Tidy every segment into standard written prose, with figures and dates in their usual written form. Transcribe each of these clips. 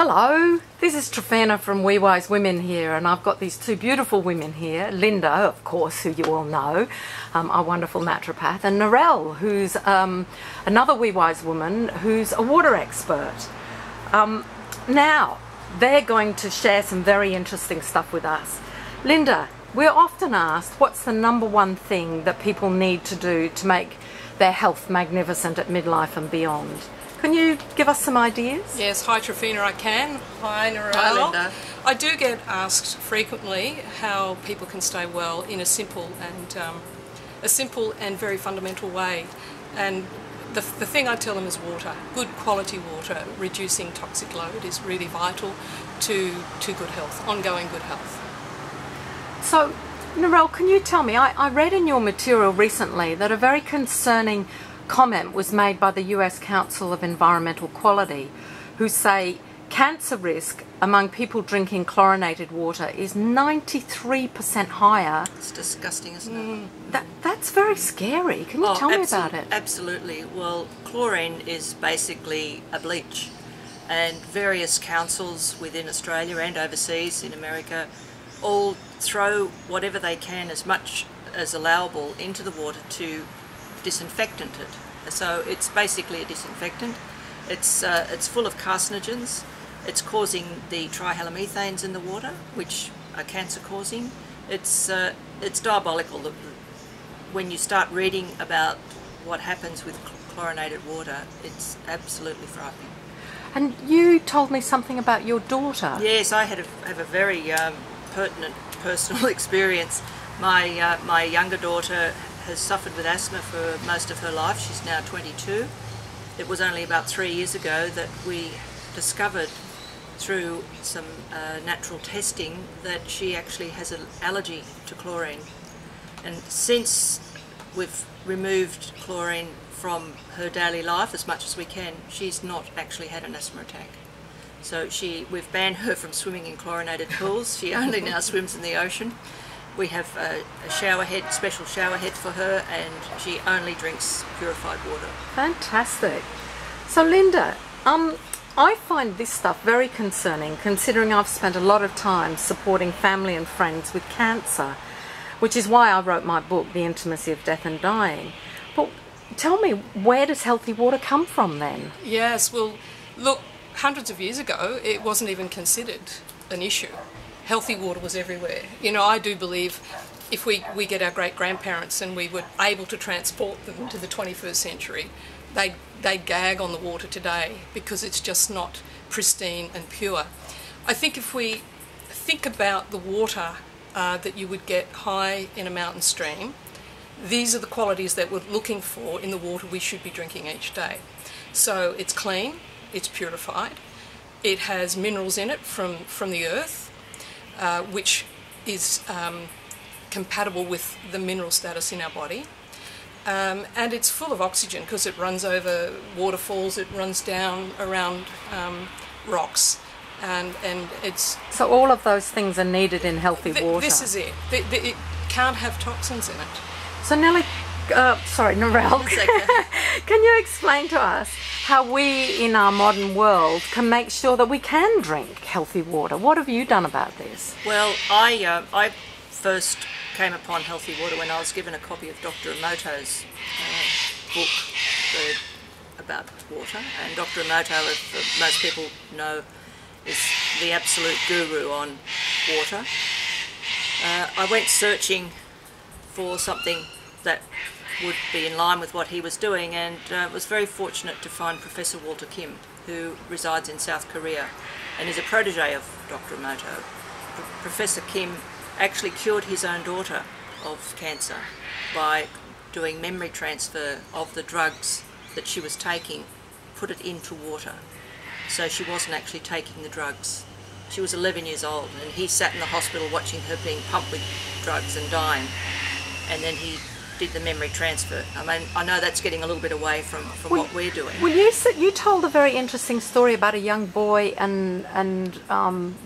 Hello, this is Trifana from We Wise Women here, and I've got these two beautiful women here. Linda, of course, who you all know, our wonderful naturopath, and Narelle, who's another We Wise woman who's a water expert. Now, they're going to share some very interesting stuff with us. Linda, we're often asked what's the #1 thing that people need to do to make their health magnificent at midlife and beyond. Can you give us some ideas? Yes, hi Trifina, I can. Hi Narelle. Hi Linda. I do get asked frequently how people can stay well in a simple and very fundamental way. And the thing I tell them is water. Good quality water, reducing toxic load is really vital to good health, ongoing good health. So, Narelle, can you tell me, I read in your material recently that a very concerning comment was made by the US Council of Environmental Quality, who say cancer risk among people drinking chlorinated water is 93% higher. It's disgusting, isn't it? That's very scary. Can you tell me about it? Absolutely. Well, chlorine is basically a bleach, and various councils within Australia and overseas in America all throw whatever they can, as much as allowable, into the water to disinfectant it. So it's basically a disinfectant. It's full of carcinogens. It's causing the trihalomethanes in the water, which are cancer causing. It's diabolical. When you start reading about what happens with chlorinated water, it's absolutely frightening. And you told me something about your daughter. Yes, I have a very pertinent personal experience. My younger daughter has suffered with asthma for most of her life. She's now 22. It was only about 3 years ago that we discovered through some natural testing that she actually has an allergy to chlorine. And since we've removed chlorine from her daily life as much as we can, she's not actually had an asthma attack. So we've banned her from swimming in chlorinated pools. She only now swims in the ocean. We have a shower head, special shower head for her, and she only drinks purified water. Fantastic. So Linda, I find this stuff very concerning, considering I've spent a lot of time supporting family and friends with cancer, which is why I wrote my book, The Intimacy of Death and Dying. But tell me, where does healthy water come from then? Yes, well, look, hundreds of years ago, it wasn't even considered an issue. Healthy water was everywhere. You know, I do believe if we get our great-grandparents and we were able to transport them to the 21st century, they gag on the water today because it's just not pristine and pure. I think if we think about the water that you would get high in a mountain stream, these are the qualities that we're looking for in the water we should be drinking each day. So it's clean, it's purified, it has minerals in it from the earth, which is compatible with the mineral status in our body, and it's full of oxygen because it runs over waterfalls, it runs down around rocks, and it's... So all of those things are needed in healthy water. This is it. It can't have toxins in it. So Narelle, can you explain to us how we in our modern world can make sure that we can drink healthy water? What have you done about this? Well, I first came upon healthy water when I was given a copy of Dr. Emoto's book about water. And Dr. Emoto, as most people know, is the absolute guru on water. I went searching for something that would be in line with what he was doing, and was very fortunate to find Professor Walter Kim, who resides in South Korea and is a protege of Dr. Emoto. Professor Kim actually cured his own daughter of cancer by doing memory transfer of the drugs that she was taking, put it into water. So she wasn't actually taking the drugs. She was 11 years old, and he sat in the hospital watching her being pumped with drugs and dying, and then he did the memory transfer. I mean, I know that's getting a little bit away from what we're doing. Well, you told a very interesting story about a young boy and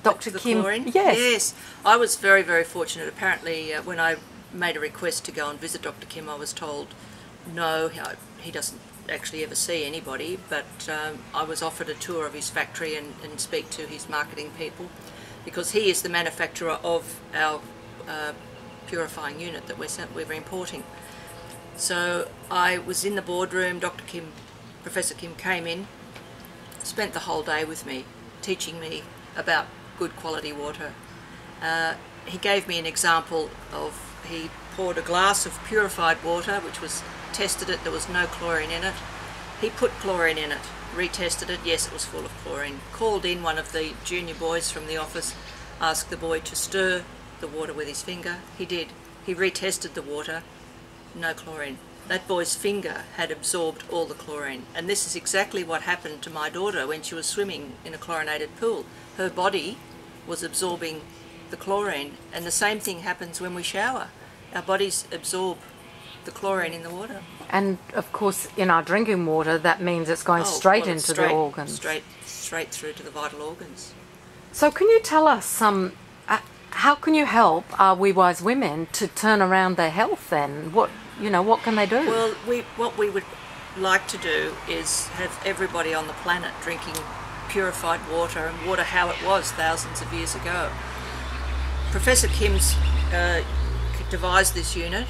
Dr. Kim. Chlorine? Yes. Yes. I was very, very fortunate. Apparently, when I made a request to go and visit Dr. Kim, I was told, no, he doesn't actually ever see anybody, but I was offered a tour of his factory and speak to his marketing people, because he is the manufacturer of our purifying unit that we're importing. So I was in the boardroom. Professor Kim came in, spent the whole day with me, teaching me about good quality water. He gave me an example of, he poured a glass of purified water, which was tested it, there was no chlorine in it. He put chlorine in it, retested it, yes, it was full of chlorine. Called in one of the junior boys from the office, asked the boy to stir the water with his finger. He did. He retested the water, no chlorine. That boy's finger had absorbed all the chlorine, and this is exactly what happened to my daughter when she was swimming in a chlorinated pool. Her body was absorbing the chlorine, and the same thing happens when we shower. Our bodies absorb the chlorine in the water. And of course, in our drinking water, that means it's going straight into the organs. Straight through to the vital organs. So can you tell us how can you help our We Wise Women to turn around their health then? What can they do? Well, what we would like to do is have everybody on the planet drinking purified water, and water how it was thousands of years ago. Professor Kim's devised this unit.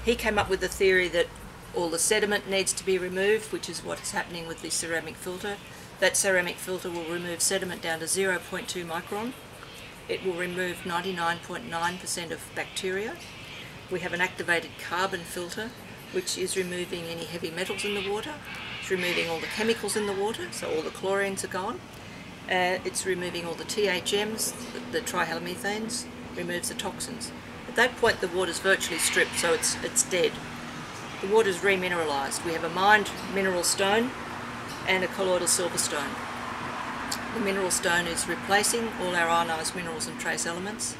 He came up with the theory that all the sediment needs to be removed, which is what is happening with the ceramic filter. That ceramic filter will remove sediment down to 0.2 micron. It will remove 99.9% of bacteria. We have an activated carbon filter, which is removing any heavy metals in the water. It's removing all the chemicals in the water, so all the chlorines are gone. It's removing all the THMs, the trihalomethanes, removes the toxins. At that point the water's virtually stripped, so it's dead. The water's remineralised. We have a mined mineral stone and a colloidal silver stone. The mineral stone is replacing all our ionised minerals and trace elements.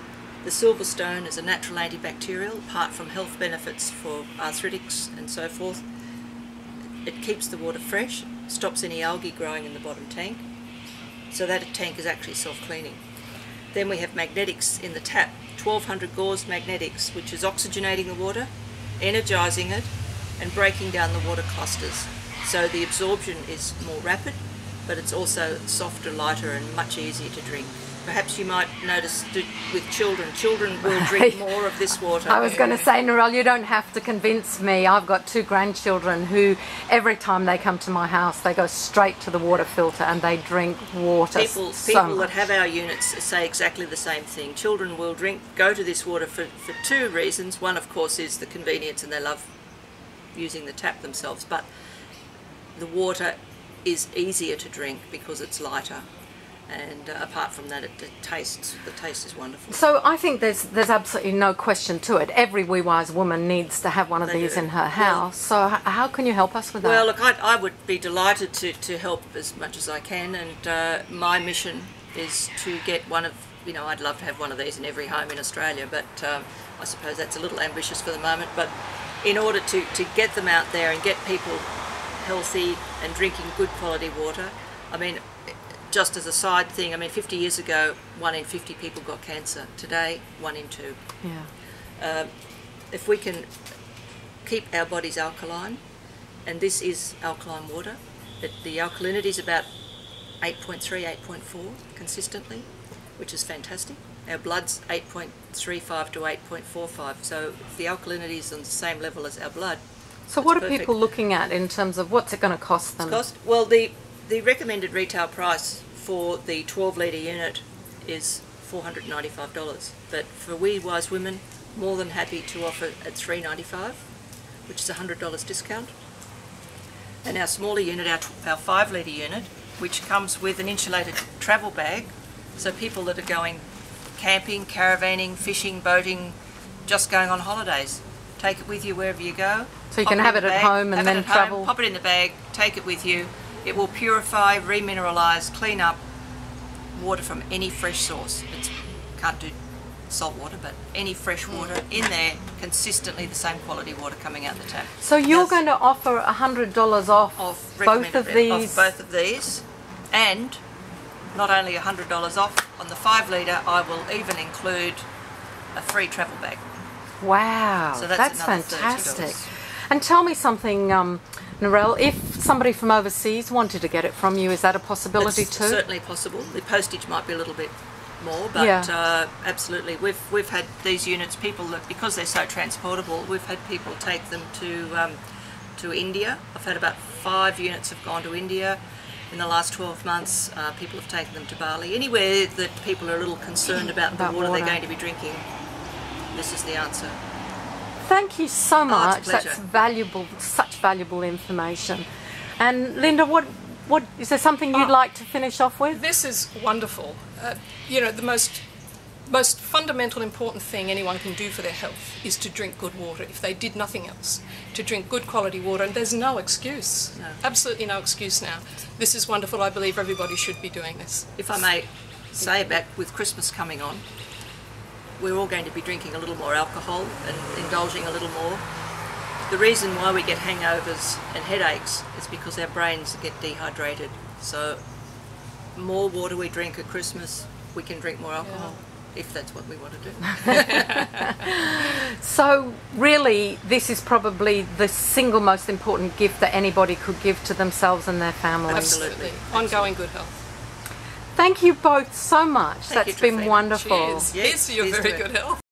The silver stone is a natural antibacterial, apart from health benefits for arthritics and so forth. It keeps the water fresh, stops any algae growing in the bottom tank, so that tank is actually self-cleaning. Then we have magnetics in the tap, 1200 gauge magnetics, which is oxygenating the water, energising it, and breaking down the water clusters. So the absorption is more rapid, but it's also softer, lighter, and much easier to drink. Perhaps you might notice with children will drink more of this water. I was going to say, Narelle, you don't have to convince me. I've got 2 grandchildren who, every time they come to my house, they go straight to the water filter and they drink water. People that have our units say exactly the same thing. Children will go to this water for 2 reasons. One, of course, is the convenience, and they love using the tap themselves, but the water is easier to drink because it's lighter. And apart from that, the taste is wonderful. So I think there's absolutely no question to it. Every We Wise woman needs to have one of these in her house. Well, so how can you help us with that? Well, look, I would be delighted to help as much as I can, and my mission is to get one of, I'd love to have one of these in every home in Australia, but I suppose that's a little ambitious for the moment. But in order to get them out there and get people healthy and drinking good quality water, just as a side thing, 50 years ago, 1 in 50 people got cancer. Today, 1 in 2. Yeah. If we can keep our bodies alkaline, and this is alkaline water, the alkalinity is about 8.3, 8.4 consistently, which is fantastic. Our blood's 8.35 to 8.45, so if the alkalinity is on the same level as our blood. So what are people looking at in terms of what's it going to cost them? Well, the recommended retail price for the 12 litre unit is $495, but for We Wise Women, more than happy to offer at $395, which is a $100 discount. And our smaller unit, our 5 litre unit, which comes with an insulated travel bag, so people that are going camping, caravanning, fishing, boating, just going on holidays, take it with you wherever you go. So you can have it at home and then travel. Pop it in the bag, take it with you. It will purify, remineralise, clean up water from any fresh source. It can't do salt water, but any fresh water in there, consistently the same quality water coming out the tap. So you're going to offer $100 off both of these? Off both of these, and not only $100 off, on the 5 litre I will even include a free travel bag. Wow, So that's another fantastic. $30. And tell me something, Narelle, if somebody from overseas wanted to get it from you, is that a possibility It's too? certainly possible. The postage might be a little bit more, but absolutely. We've had these units, people that, because they're so transportable, we've had people take them to India. I've had about 5 units have gone to India. In the last 12 months, people have taken them to Bali. Anywhere that people are a little concerned about the water they're going to be drinking, this is the answer. Thank you so much. It's a pleasure. That's valuable, such valuable information. And Linda, what is there something you'd like to finish off with? This is wonderful. You know, the most fundamental important thing anyone can do for their health is to drink good water. If they did nothing else, to drink good quality water, and there's no excuse, absolutely no excuse now. This is wonderful. I believe everybody should be doing this. If I may say, back with Christmas coming on, we're all going to be drinking a little more alcohol and indulging a little more. The reason why we get hangovers and headaches is because our brains get dehydrated. So more water we drink at Christmas, we can drink more alcohol, if that's what we want to do. So really, this is probably the single most important gift that anybody could give to themselves and their families. Absolutely. Ongoing good health. Thank you both so much. Thank you, That's been Trifina. wonderful. Cheers. Here's to your very good health.